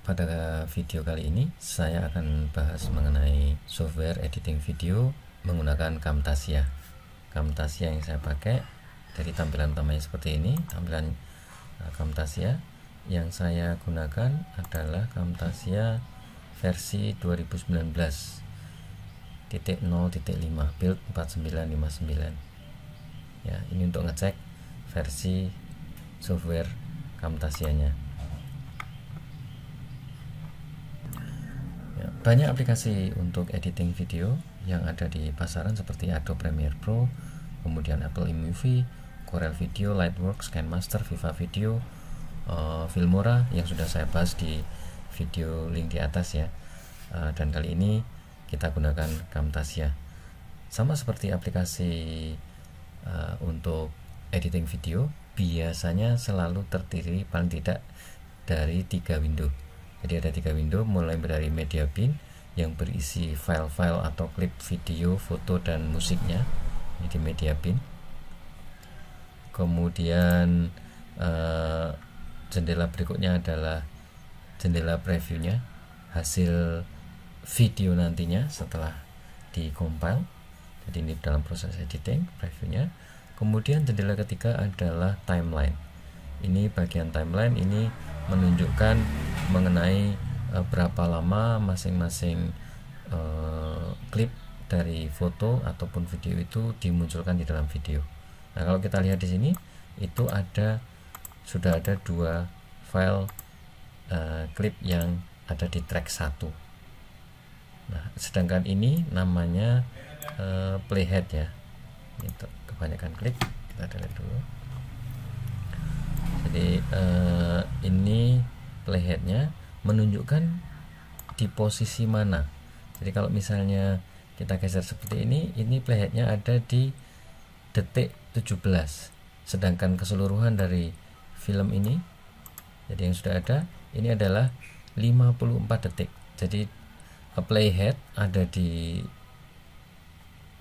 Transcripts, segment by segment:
Pada video kali ini saya akan bahas mengenai software editing video menggunakan Camtasia. Camtasia yang saya pakai dari tampilan utamanya seperti ini, tampilan Camtasia. Yang saya gunakan adalah Camtasia versi 2019.0.5 build 4959. Ya, ini untuk ngecek versi software Camtasianya. Banyak aplikasi untuk editing video yang ada di pasaran seperti Adobe Premiere Pro, kemudian Apple iMovie, Corel Video, Lightworks, KineMaster, Viva Video, Filmora yang sudah saya bahas di video link di atas ya. Dan kali ini kita gunakan Camtasia. Sama seperti aplikasi untuk editing video, biasanya selalu terdiri paling tidak dari 3 window. Jadi ada 3 window, mulai dari media bin yang berisi file-file atau klip video, foto, dan musiknya. Ini di media bin. Kemudian jendela berikutnya adalah jendela previewnya, hasil video nantinya setelah di compile. Jadi ini dalam proses editing previewnya. Kemudian jendela ketiga adalah timeline. Ini bagian timeline ini menunjukkan mengenai berapa lama masing-masing klip dari foto ataupun video itu dimunculkan di dalam video. Nah, kalau kita lihat di sini itu sudah ada 2 file klip yang ada di track 1. Nah, sedangkan ini namanya playhead ya. Itu kebanyakan klik, kita delete dulu. Jadi ini playheadnya menunjukkan di posisi mana. Jadi kalau misalnya kita geser seperti ini playheadnya ada di detik 17, sedangkan keseluruhan dari film ini, jadi yang sudah ada ini adalah 54 detik. Jadi playhead ada di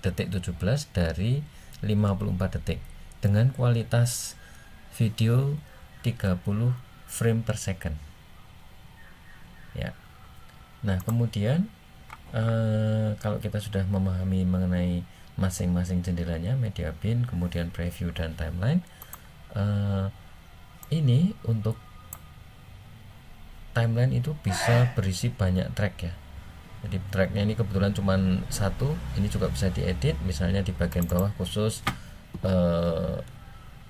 detik 17 dari 54 detik dengan kualitas video 30 frame per second ya. Nah, kemudian kalau kita sudah memahami mengenai masing-masing jendelanya, media bin, kemudian preview dan timeline, ini untuk timeline itu bisa berisi banyak track ya. Jadi tracknya ini kebetulan cuma 1, ini juga bisa diedit, misalnya di bagian bawah khusus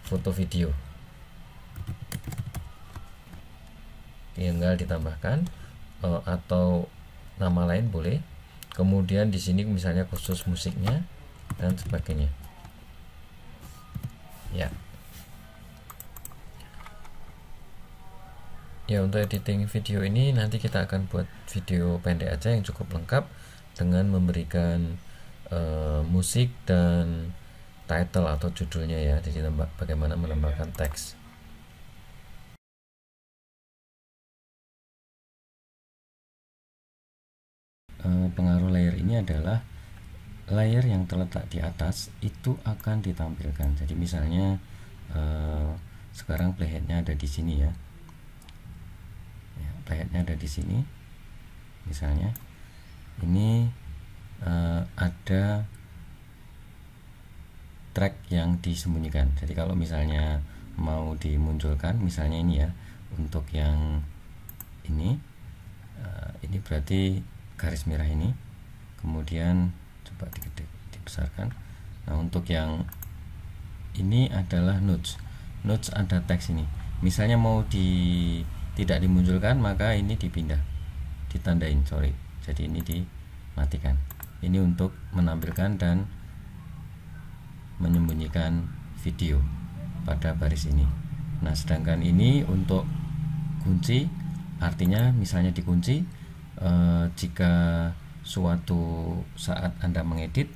foto video, tinggal ditambahkan atau nama lain boleh. Kemudian di sini misalnya khusus musiknya dan sebagainya ya. Ya, untuk editing video ini nanti kita akan buat video pendek aja yang cukup lengkap dengan memberikan musik dan title atau judulnya ya. Di sini bagaimana menambahkan teks. Pengaruh layer ini adalah layer yang terletak di atas itu akan ditampilkan. Jadi misalnya sekarang playheadnya ada di sini ya. Playheadnya ada di sini. Misalnya ini ada track yang disembunyikan. Jadi kalau misalnya mau dimunculkan, misalnya ini ya, untuk yang ini berarti garis merah ini, kemudian coba dibesarkan. Nah, untuk yang ini adalah notes ada teks ini. Misalnya mau tidak dimunculkan, maka ini dipindah, ditandain, jadi ini dimatikan. Ini untuk menampilkan dan menyembunyikan video pada baris ini. Nah, sedangkan ini untuk kunci, artinya misalnya dikunci, jika suatu saat Anda mengedit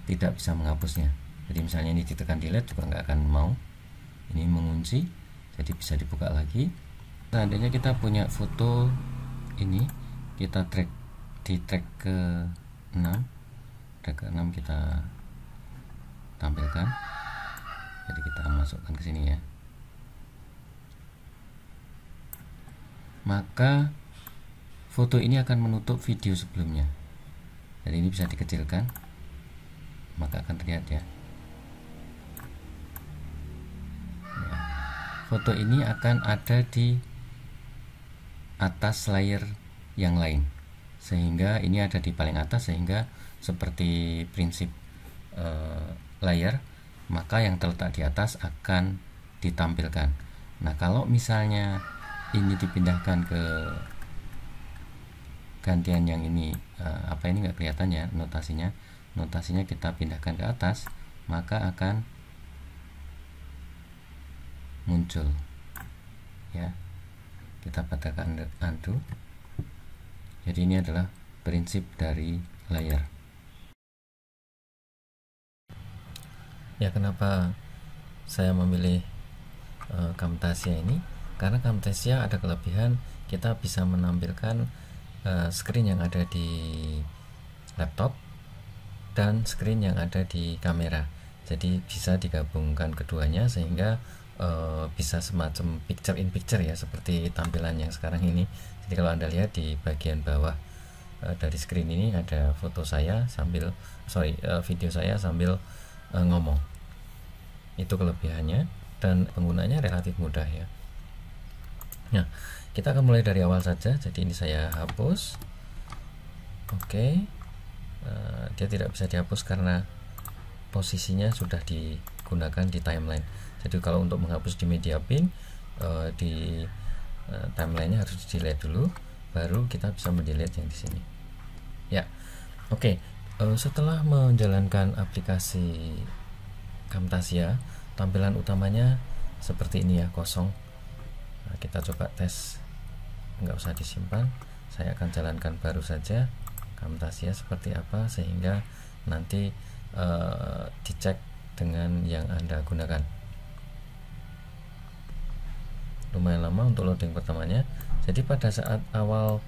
tidak bisa menghapusnya. Jadi misalnya ini ditekan delete juga nggak akan mau. Ini mengunci, jadi bisa dibuka lagi. Seandainya kita punya foto ini, kita di track ke 6, kita tampilkan. Jadi kita masukkan ke sini ya. Maka foto ini akan menutup video sebelumnya. Dan ini bisa dikecilkan, maka akan terlihat ya. Foto ini akan ada di atas layer yang lain, sehingga ini ada di paling atas, sehingga seperti prinsip layar, maka yang terletak di atas akan ditampilkan. Nah, kalau misalnya ini dipindahkan ke gantian yang ini, ini nggak kelihatan ya notasinya kita pindahkan ke atas, maka akan muncul ya. Kita patahkan undo. Jadi ini adalah prinsip dari layar ya. Kenapa saya memilih Camtasia ini? Karena Camtasia ada kelebihan, kita bisa menampilkan screen yang ada di laptop dan screen yang ada di kamera. Jadi bisa digabungkan keduanya, sehingga bisa semacam picture in picture ya, seperti tampilan yang sekarang ini. Jadi kalau Anda lihat di bagian bawah dari screen ini ada foto saya sambil video saya sambil ngomong. Itu kelebihannya, dan penggunanya relatif mudah ya. Nah, kita akan mulai dari awal saja. Jadi ini saya hapus. Oke. Dia tidak bisa dihapus karena posisinya sudah digunakan di timeline. Jadi kalau untuk menghapus di media bin, di timelinenya harus di delete dulu, baru kita bisa mendelete yang di sini ya. Oke. Setelah menjalankan aplikasi Camtasia, tampilan utamanya seperti ini ya, kosong. Nah, kita coba tes, nggak usah disimpan, saya akan jalankan baru saja Camtasia seperti apa, sehingga nanti dicek dengan yang Anda gunakan. Lumayan lama untuk loading pertamanya. Jadi pada saat awal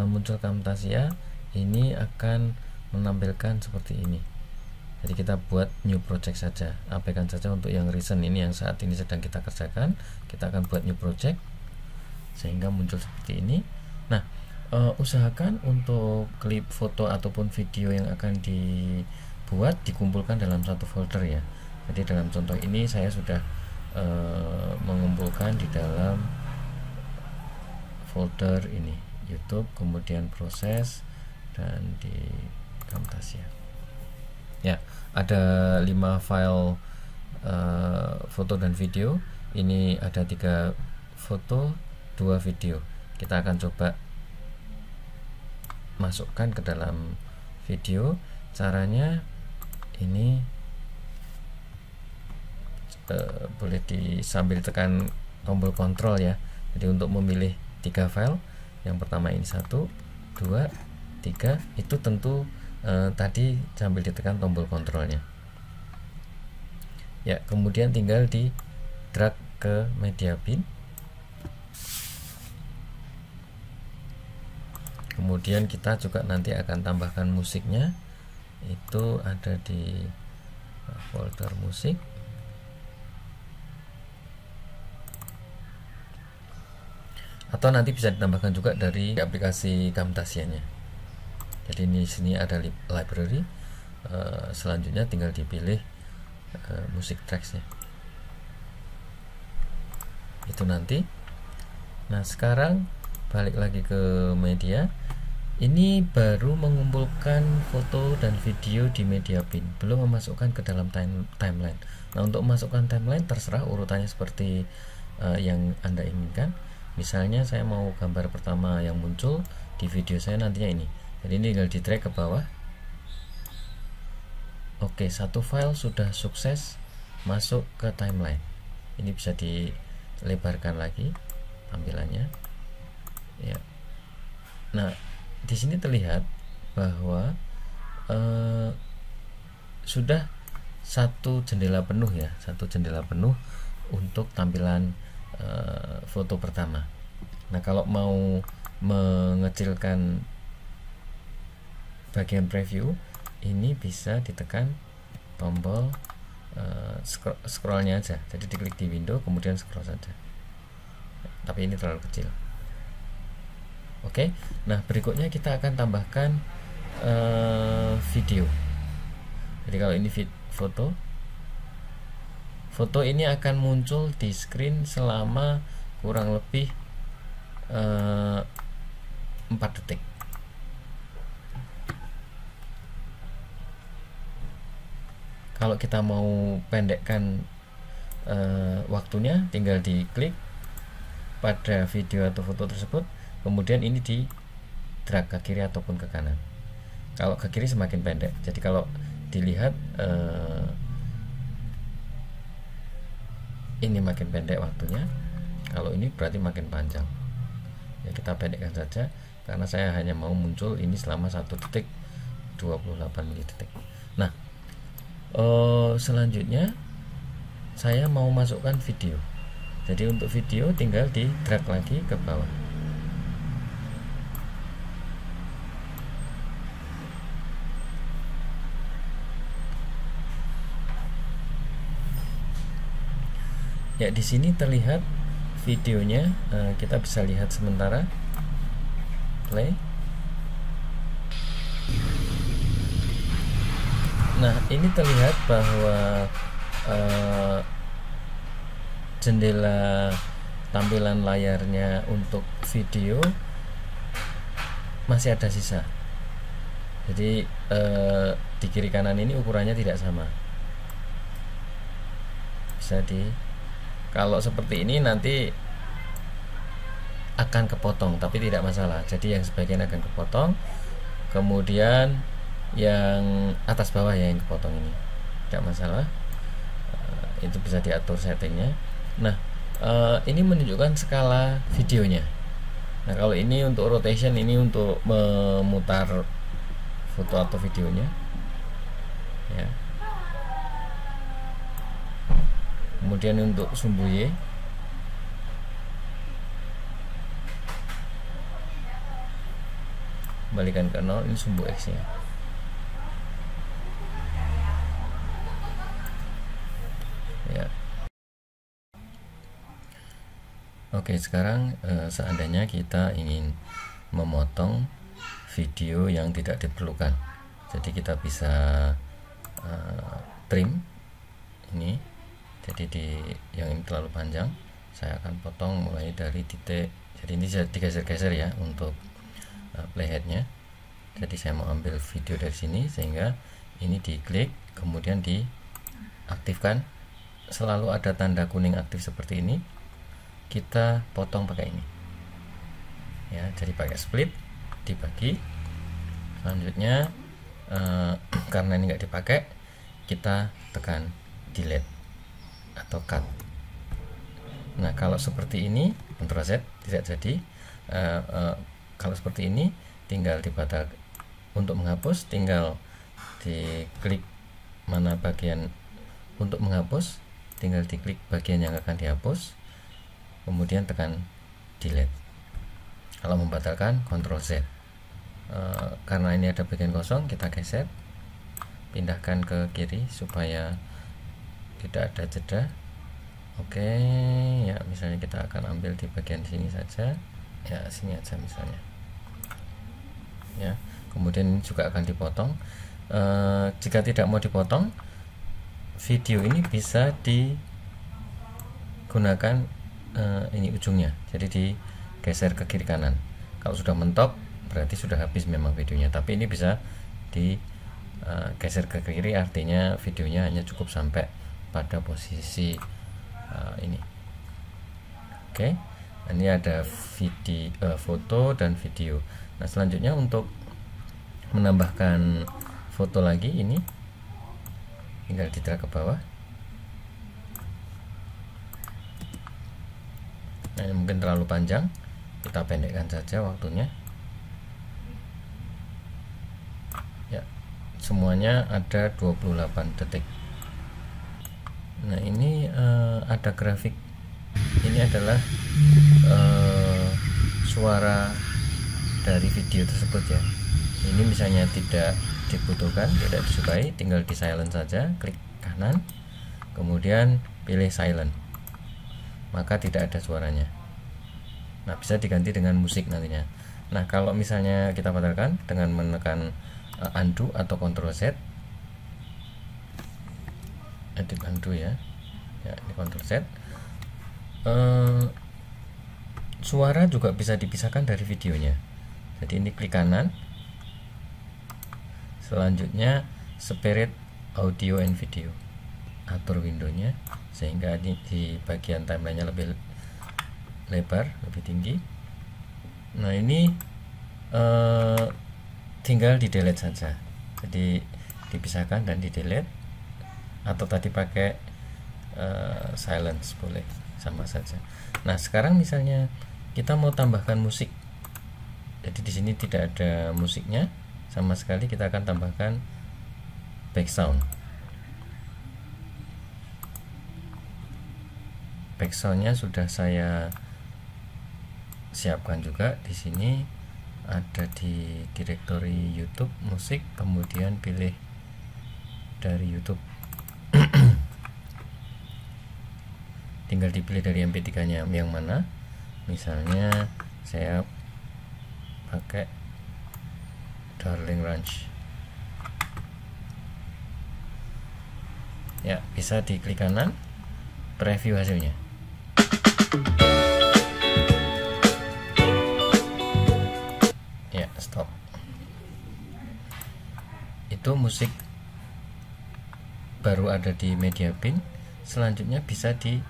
muncul Camtasia, ini akan menampilkan seperti ini. Jadi kita buat new project saja, abaikan saja untuk yang recent ini, yang saat ini sedang kita kerjakan. Kita akan buat new project sehingga muncul seperti ini. Nah, usahakan untuk klip foto ataupun video yang akan dibuat dikumpulkan dalam satu folder ya. Jadi dalam contoh ini saya sudah mengumpulkan di dalam folder ini YouTube, kemudian proses, dan di Camtasia ya. Ada 5 file foto dan video. Ini ada 3 foto, 2 video. Kita akan coba masukkan ke dalam video. Caranya ini boleh sambil tekan tombol kontrol ya. Jadi untuk memilih 3 file, yang pertama ini 1, 2, 3, itu tentu tadi sambil ditekan tombol kontrolnya ya. Kemudian tinggal di drag ke media bin, kemudian kita juga nanti akan tambahkan musiknya. Itu ada di folder musik. Atau nanti bisa ditambahkan juga dari aplikasi Camtasia-nya. Jadi di sini ada library. Selanjutnya tinggal dipilih musik tracks-nya. Itu nanti. Nah, sekarang balik lagi ke media. Ini baru mengumpulkan foto dan video di media bin, belum memasukkan ke dalam timeline. Nah, untuk memasukkan timeline terserah urutannya seperti yang Anda inginkan. Misalnya saya mau gambar pertama yang muncul di video saya nantinya ini. Jadi ini tinggal di drag ke bawah. Oke, satu file sudah sukses masuk ke timeline. Ini bisa dilebarkan lagi tampilannya. Ya. Nah, di sini terlihat bahwa sudah satu jendela penuh ya, satu jendela penuh untuk tampilan foto pertama. Nah, kalau mau mengecilkan bagian preview, ini bisa ditekan tombol scrollnya aja. Jadi diklik di window kemudian scroll saja. Tapi ini terlalu kecil. Oke, nah berikutnya kita akan tambahkan video. Jadi kalau ini foto ini akan muncul di screen selama kurang lebih 4 detik. Kalau kita mau pendekkan waktunya, tinggal diklik pada video atau foto tersebut, kemudian ini di drag ke kiri ataupun ke kanan. Kalau ke kiri semakin pendek, jadi kalau dilihat ini makin pendek waktunya, kalau ini berarti makin panjang. Ya, kita pendekkan saja karena saya hanya mau muncul ini selama 1 detik 28 detik. Nah, selanjutnya saya mau masukkan video. Jadi untuk video tinggal di drag lagi ke bawah. Ya, di sini terlihat videonya, kita bisa lihat sementara. Play. Nah, ini terlihat bahwa jendela tampilan layarnya untuk video masih ada sisa. Jadi di kiri kanan ini ukurannya tidak sama. Bisa kalau seperti ini nanti akan kepotong, tapi tidak masalah. Jadi yang sebagian akan kepotong, kemudian yang atas bawah ya yang kepotong ini tidak masalah. Itu bisa diatur settingnya. Nah, ini menunjukkan skala videonya. Nah, kalau ini untuk rotation, ini untuk memutar foto atau videonya ya. Kemudian untuk sumbu Y, kembalikan ke 0, ini sumbu X nya ya. Oke, sekarang seandainya kita ingin memotong video yang tidak diperlukan, jadi kita bisa trim ini. Jadi yang ini terlalu panjang, saya akan potong mulai dari titik. Jadi ini digeser-geser ya untuk playheadnya. Jadi saya mau ambil video dari sini, sehingga ini diklik kemudian diaktifkan. Selalu ada tanda kuning aktif seperti ini, kita potong pakai ini ya. Jadi pakai split, dibagi. Selanjutnya karena ini nggak dipakai, kita tekan delete atau cut. Nah, kalau seperti ini Ctrl Z tidak jadi. Kalau seperti ini tinggal dibatal. Untuk menghapus tinggal diklik mana bagian untuk menghapus, tinggal diklik bagian yang akan dihapus, kemudian tekan delete. Kalau membatalkan Ctrl Z. Karena ini ada bagian kosong, kita geser, pindahkan ke kiri supaya tidak ada jeda. Oke ya, misalnya kita akan ambil di bagian sini saja ya, sini aja misalnya ya. Kemudian ini juga akan dipotong. Jika tidak mau dipotong, video ini bisa digunakan ini ujungnya, jadi digeser ke kiri kanan. Kalau sudah mentok berarti sudah habis memang videonya, tapi ini bisa digeser ke kiri, artinya videonya hanya cukup sampai pada posisi ini. Oke, ini ada foto dan video. Nah, selanjutnya untuk menambahkan foto lagi, ini tinggal di-drag ke bawah. Nah, ini mungkin terlalu panjang, kita pendekkan saja waktunya ya. Semuanya ada 28 detik. Nah, ini ada grafik. Ini adalah suara dari video tersebut ya. Ini misalnya tidak dibutuhkan, tidak disukai, tinggal di silent saja, klik kanan, kemudian pilih silent, maka tidak ada suaranya. Nah, bisa diganti dengan musik nantinya. Nah, kalau misalnya kita batalkan dengan menekan undo atau Ctrl Z, edit undo ya, ini Ctrl Z, suara juga bisa dipisahkan dari videonya. Jadi ini klik kanan, selanjutnya separate audio and video, atur windownya sehingga di bagian timelinenya lebih lebar, lebih tinggi. Nah, ini tinggal di delete saja, jadi dipisahkan dan di delete, atau tadi pakai silence boleh, sama saja. Nah, sekarang misalnya kita mau tambahkan musik, jadi di sini tidak ada musiknya sama sekali, kita akan tambahkan background. Backgroundnya sudah saya siapkan juga di sini, ada di directory YouTube musik, kemudian pilih dari YouTube. Tinggal dipilih dari MP3 nya yang mana, misalnya saya pakai Darling Ranch ya, bisa diklik kanan, preview hasilnya. Ya, stop. Itu musik baru ada di media bin. Selanjutnya bisa di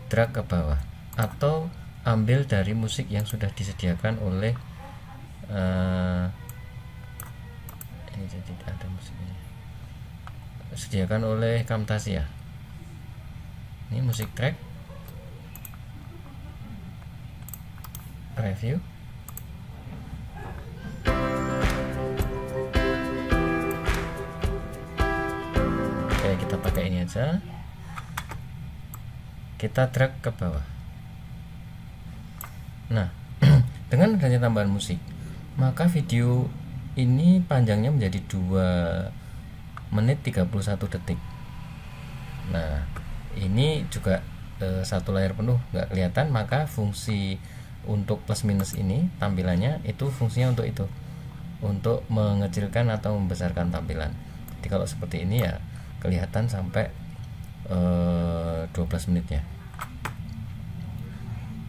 drag ke bawah atau ambil dari musik yang sudah disediakan oleh ini, jadi ada musiknya disediakan oleh Camtasia. Ini musik track, preview. Oke, kita pakai ini aja, kita drag ke bawah. Nah, dengan adanya tambahan musik, maka video ini panjangnya menjadi 2 menit 31 detik. Nah, ini juga satu layar penuh nggak kelihatan, maka fungsi untuk plus minus ini tampilannya itu fungsinya untuk itu, untuk mengecilkan atau membesarkan tampilan. Jadi kalau seperti ini ya kelihatan sampai 12 menitnya.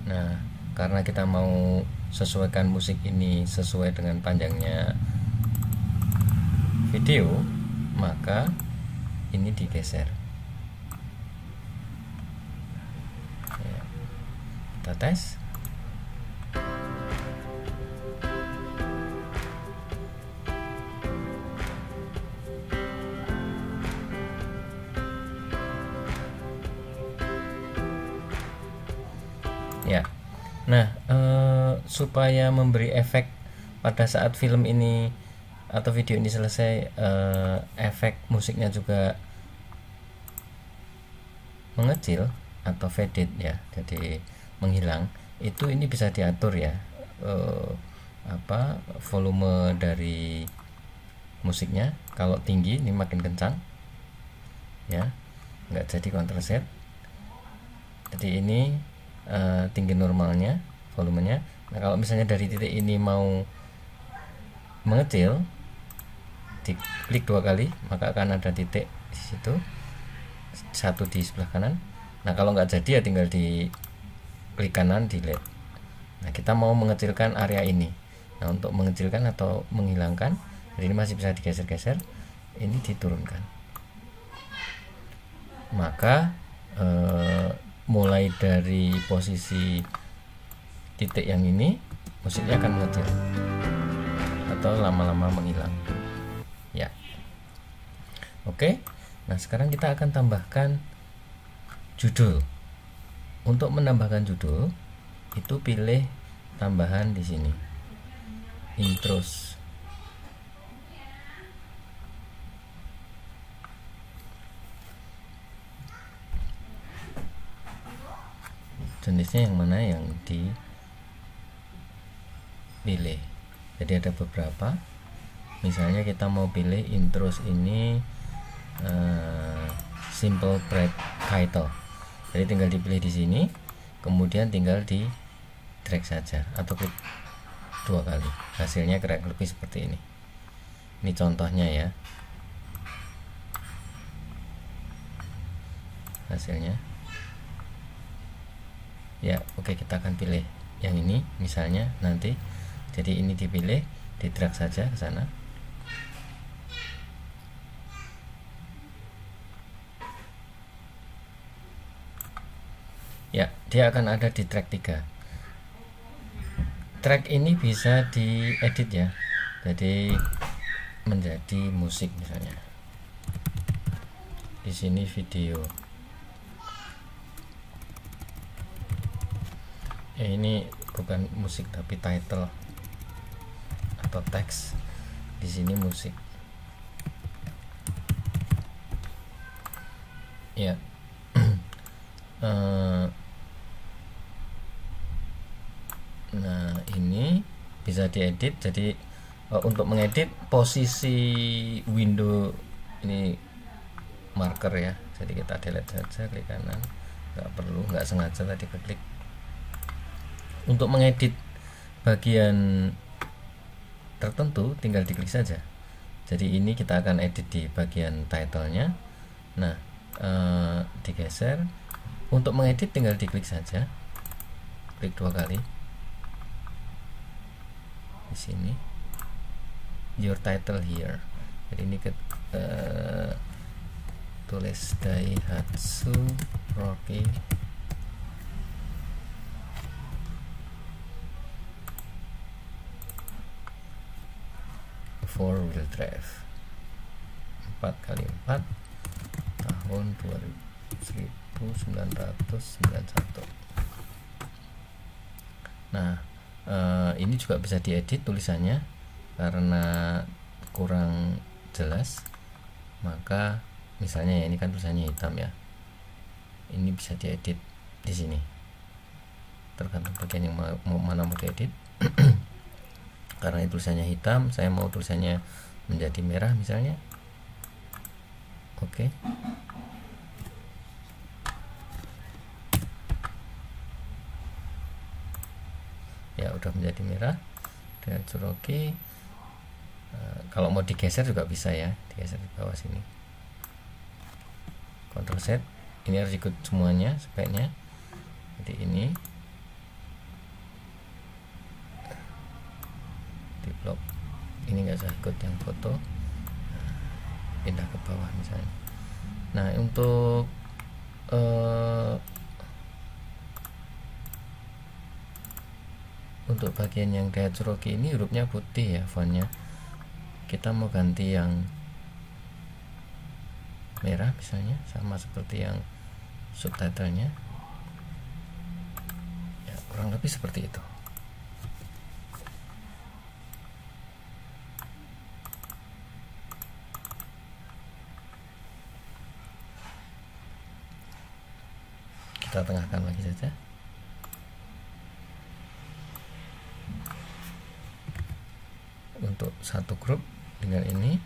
Nah, karena kita mau sesuaikan musik ini sesuai dengan panjangnya video, maka ini digeser. Ya, kita tes. Ya, nah supaya memberi efek pada saat film ini atau video ini selesai, efek musiknya juga mengecil atau faded ya, jadi menghilang. Itu ini bisa diatur ya, volume dari musiknya. Kalau tinggi ini makin kencang ya, nggak jadi Ctrl Z. Jadi ini tinggi normalnya, volumenya. Nah, kalau misalnya dari titik ini mau mengecil, diklik 2 kali, maka akan ada titik di situ, 1 di sebelah kanan. Nah, kalau nggak jadi ya tinggal di klik kanan, delete. Nah, kita mau mengecilkan area ini. Nah, untuk mengecilkan atau menghilangkan, jadi ini masih bisa digeser-geser, ini diturunkan. Maka mulai dari posisi titik yang ini, musiknya akan mengecil atau lama-lama menghilang ya. Oke, nah sekarang kita akan tambahkan judul. Untuk menambahkan judul itu pilih tambahan di sini, intros. Jenisnya yang mana yang dipilih. Jadi ada beberapa, misalnya kita mau pilih intros ini simple break title, jadi tinggal dipilih di sini, kemudian tinggal di drag saja atau klik 2 kali, hasilnya kurang lebih seperti ini. Ini contohnya ya, hasilnya ya. Oke, kita akan pilih yang ini misalnya nanti. Jadi ini dipilih, di drag saja ke sana. Ya, dia akan ada di track 3. Track ini bisa diedit ya, jadi menjadi musik misalnya. Di sini video. Ya, ini bukan musik tapi title atau teks. Di sini musik. Ya. Nah, ini bisa diedit. Jadi untuk mengedit posisi window ini marker ya, jadi kita delete saja, klik kanan, nggak perlu, nggak sengaja tadi klik. Untuk mengedit bagian tertentu tinggal diklik saja. Jadi ini kita akan edit di bagian titlenya. Nah, digeser. Untuk mengedit tinggal diklik saja, klik 2 kali di sini, your title here. Jadi ini tulis Daihatsu Rocky four wheel drive 4x4 tahun 1991. Nah, ini juga bisa diedit tulisannya, karena kurang jelas. Maka misalnya ya, ini kan tulisannya hitam ya, ini bisa diedit di sini, tergantung bagian yang mana mau diedit. Karena tulisannya hitam, saya mau tulisannya menjadi merah misalnya. Oke. Ya, udah menjadi merah. Dan Cherokee. Kalau mau digeser juga bisa ya, digeser di bawah sini. Ctrl Z. Ini harus ikut semuanya speknya. Jadi ini di blok ini nggak usah ikut yang foto. Pindah ke bawah misalnya. Nah, untuk bagian yang Daihatsu Rocky ini hurufnya putih ya, fontnya. Kita mau ganti yang merah misalnya, sama seperti yang subtitlenya ya, kurang lebih seperti itu. Kita tengahkan lagi saja. Untuk satu grup dengan ini,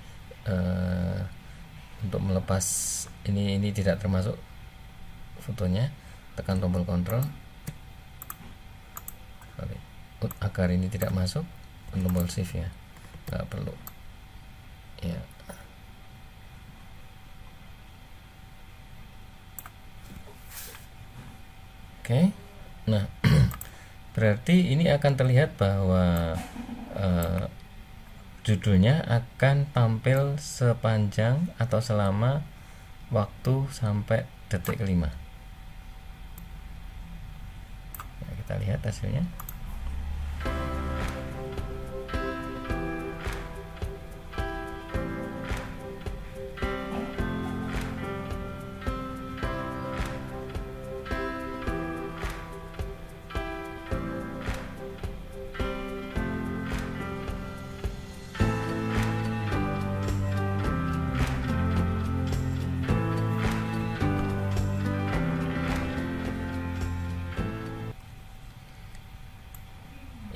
untuk melepas ini tidak termasuk fotonya, tekan tombol Ctrl. Agar ini tidak masuk, tombol Shift ya, nggak perlu ya. Oke. Nah, berarti ini akan terlihat bahwa judulnya akan tampil sepanjang atau selama waktu sampai detik ke-5. Nah, kita lihat hasilnya.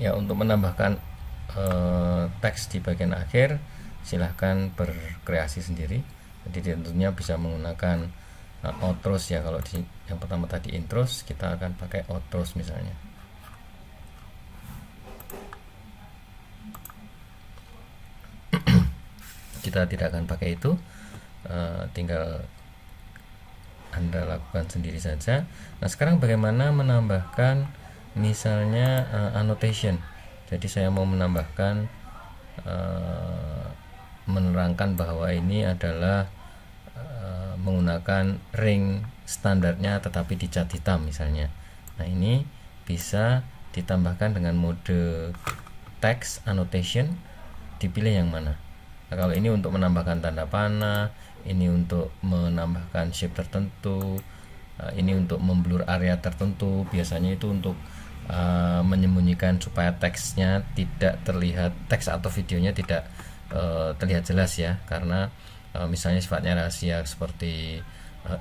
Ya, untuk menambahkan teks di bagian akhir silahkan berkreasi sendiri. Jadi tentunya bisa menggunakan outros ya. Kalau di yang pertama tadi intros, kita akan pakai outros misalnya. kita tidak akan pakai itu, tinggal Anda lakukan sendiri saja. Nah, sekarang bagaimana menambahkan misalnya annotation. Jadi saya mau menambahkan menerangkan bahwa ini adalah menggunakan ring standarnya tetapi dicat hitam misalnya. Nah, ini bisa ditambahkan dengan mode text annotation, dipilih yang mana. Nah, kalau ini untuk menambahkan tanda panah, ini untuk menambahkan shape tertentu, ini untuk memblur area tertentu, biasanya itu untuk menyembunyikan supaya teksnya tidak terlihat, teks atau videonya tidak terlihat jelas ya, karena misalnya sifatnya rahasia seperti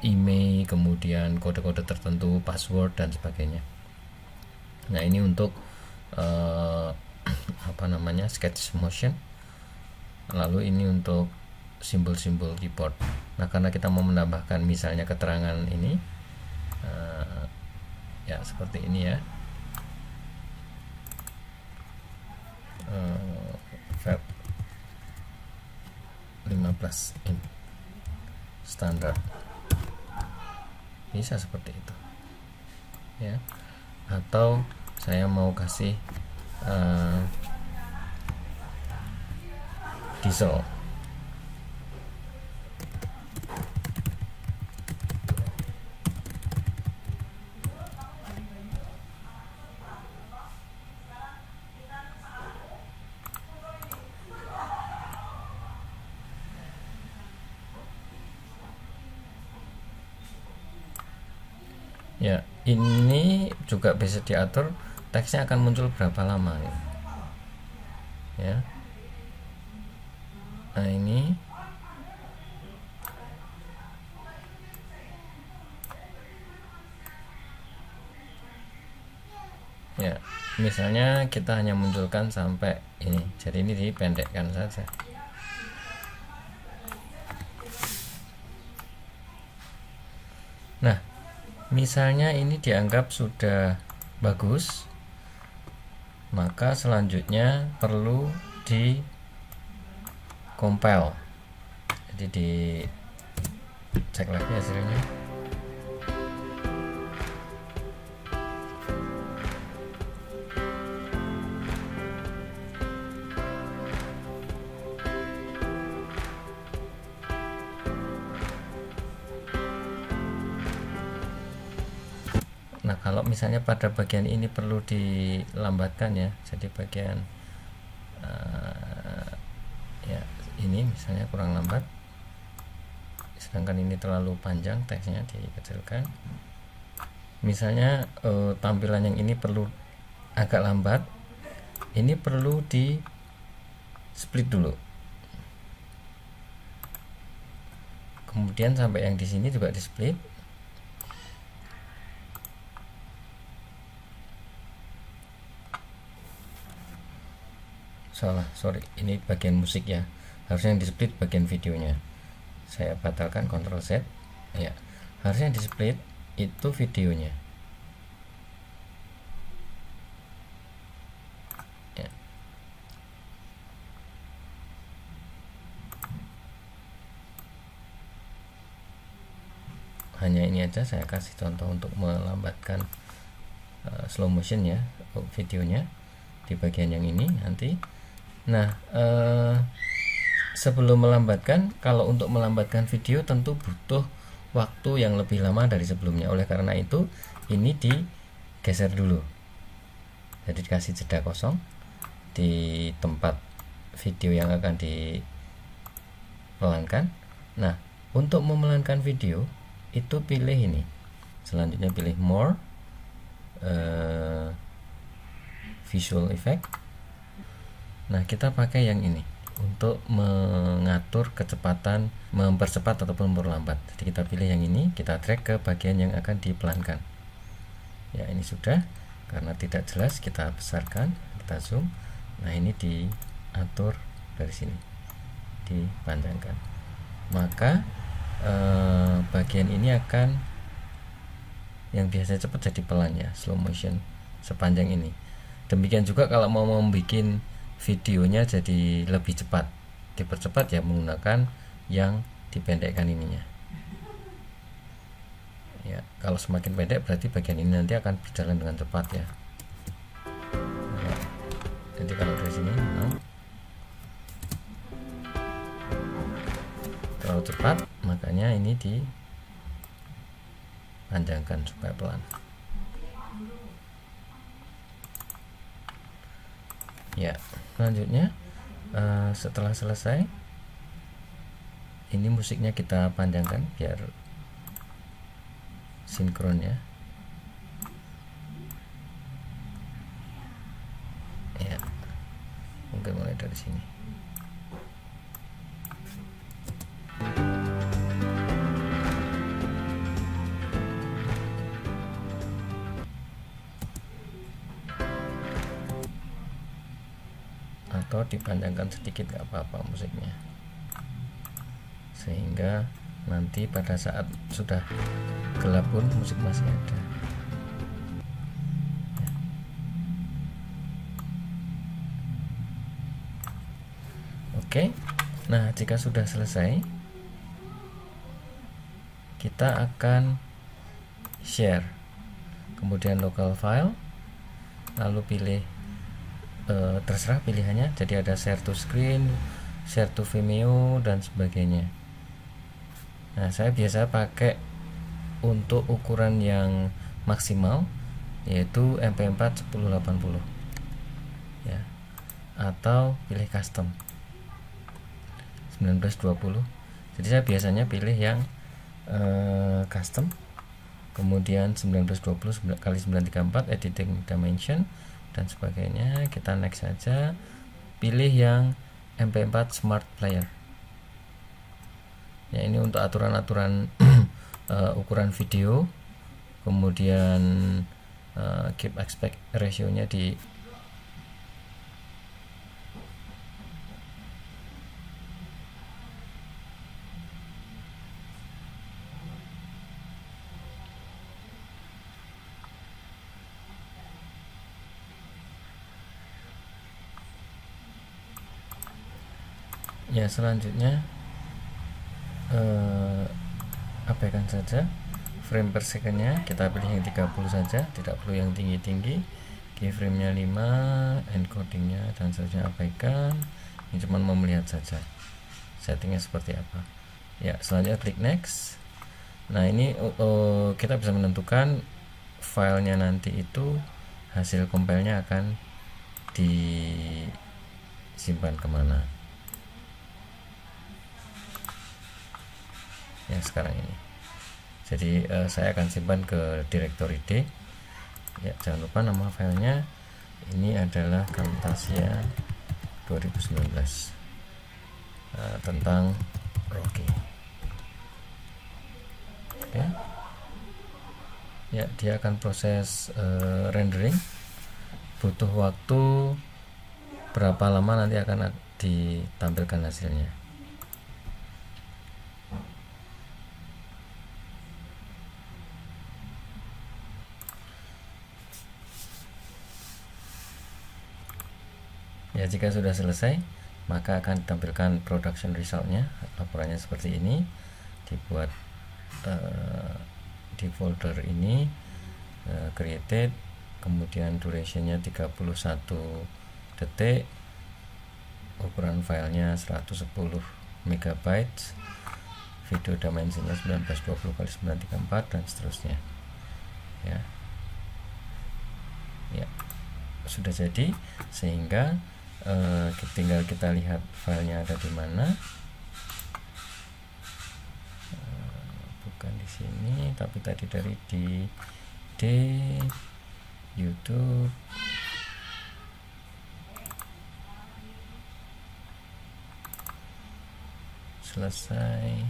email, kemudian kode-kode tertentu, password dan sebagainya. Nah, ini untuk sketch motion. Lalu ini untuk simbol-simbol keyboard. Nah, karena kita mau menambahkan misalnya keterangan ini, ya seperti ini ya, verb 15 in standar, bisa seperti itu ya. Atau saya mau kasih diesel, ya. Ini juga bisa diatur teksnya akan muncul berapa lama ya. Nah, ini ya, misalnya kita hanya munculkan sampai ini, jadi ini dipendekkan saja. Nah, misalnya ini dianggap sudah bagus, maka selanjutnya perlu di compile, jadi dicek lagi hasilnya. Nah, kalau misalnya pada bagian ini perlu dilambatkan ya, jadi bagian ya ini misalnya kurang lambat, sedangkan ini terlalu panjang, teksnya dikecilkan. Misalnya tampilan yang ini perlu agak lambat, ini perlu di split dulu, kemudian sampai yang di sini juga di split. Sorry, ini bagian musik ya, harusnya yang di split bagian videonya. Saya batalkan, Ctrl Z ya, harusnya yang di split itu videonya ya. Hanya ini aja saya kasih contoh untuk melambatkan slow motion ya videonya di bagian yang ini nanti. Nah, sebelum melambatkan, kalau untuk melambatkan video tentu butuh waktu yang lebih lama dari sebelumnya. Oleh karena itu, ini digeser dulu. Jadi dikasih jeda kosong di tempat video yang akan dipelankan. Nah, untuk memelankan video itu pilih ini. Selanjutnya pilih more, visual effect. Nah, kita pakai yang ini untuk mengatur kecepatan, mempercepat ataupun memperlambat. Jadi kita pilih yang ini, kita drag ke bagian yang akan dipelankan. Ya, ini sudah. Karena tidak jelas, kita besarkan, kita zoom. Nah, ini diatur dari sini, dipanjangkan. Maka bagian ini akan, yang biasa cepat jadi pelan ya, slow motion sepanjang ini. Demikian juga kalau mau membuat videonya jadi lebih cepat, dipercepat ya menggunakan yang dipendekkan ininya. Ya, kalau semakin pendek berarti bagian ini nanti akan berjalan dengan cepat ya. Ya, jadi kalau dari sini terlalu cepat, makanya ini dipanjangkan supaya pelan. Ya, selanjutnya setelah selesai, ini musiknya kita panjangkan biar sinkron ya. Ya, mungkin mulai dari sini. Atau dipanjangkan sedikit nggak apa-apa musiknya, sehingga nanti pada saat sudah gelap pun musik masih ada. Oke, nah jika sudah selesai, kita akan share, kemudian local file, lalu pilih terserah pilihannya. Jadi ada share to screen, share to Vimeo dan sebagainya. Nah, saya biasa pakai untuk ukuran yang maksimal yaitu MP4 1080 ya, atau pilih custom 1920. Jadi saya biasanya pilih yang custom, kemudian 1920 kali 934 editing dimension dan sebagainya. Kita next saja, pilih yang MP4 smart player ya. Ini untuk aturan-aturan ukuran video, kemudian keep aspect ratio nya di ya. Selanjutnya abaikan saja frame per secondnya, kita pilih yang 30 saja, tidak perlu yang tinggi-tinggi. Keyframe nya 5, encodingnya dan seterusnya abaikan. Ini cuma mau melihat saja settingnya seperti apa ya. Selanjutnya klik next. Nah, ini kita bisa menentukan filenya nanti itu hasil compile-nya akan disimpan kemana yang sekarang ini. Jadi saya akan simpan ke directory D ya. Jangan lupa nama filenya ini adalah Camtasia 2019 tentang Rocky. Oke ya, dia akan proses rendering, butuh waktu berapa lama nanti akan ditampilkan hasilnya. Ya, jika sudah selesai maka akan ditampilkan production resultnya. Laporannya seperti ini, dibuat di folder ini created, kemudian durationnya 31 detik, ukuran filenya 110 MB, video dimensinya 1920 x 934 dan seterusnya ya. Ya, sudah jadi, sehingga tinggal kita lihat filenya ada di mana. Bukan di sini, tapi tadi dari di YouTube. Selesai.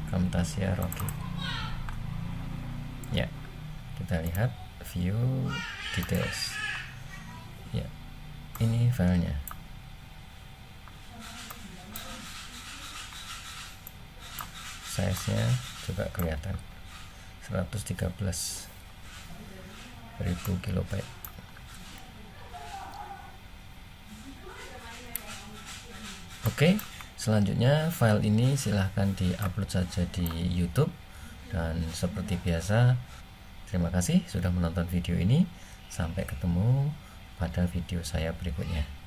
Camtasia Rocky. Ya, kita lihat view details. Ya, ini filenya. Size-nya juga kelihatan 113.000 kilobyte. Oke, selanjutnya file ini silahkan diupload saja di YouTube. Dan seperti biasa, terima kasih sudah menonton video ini. Sampai ketemu pada video saya berikutnya.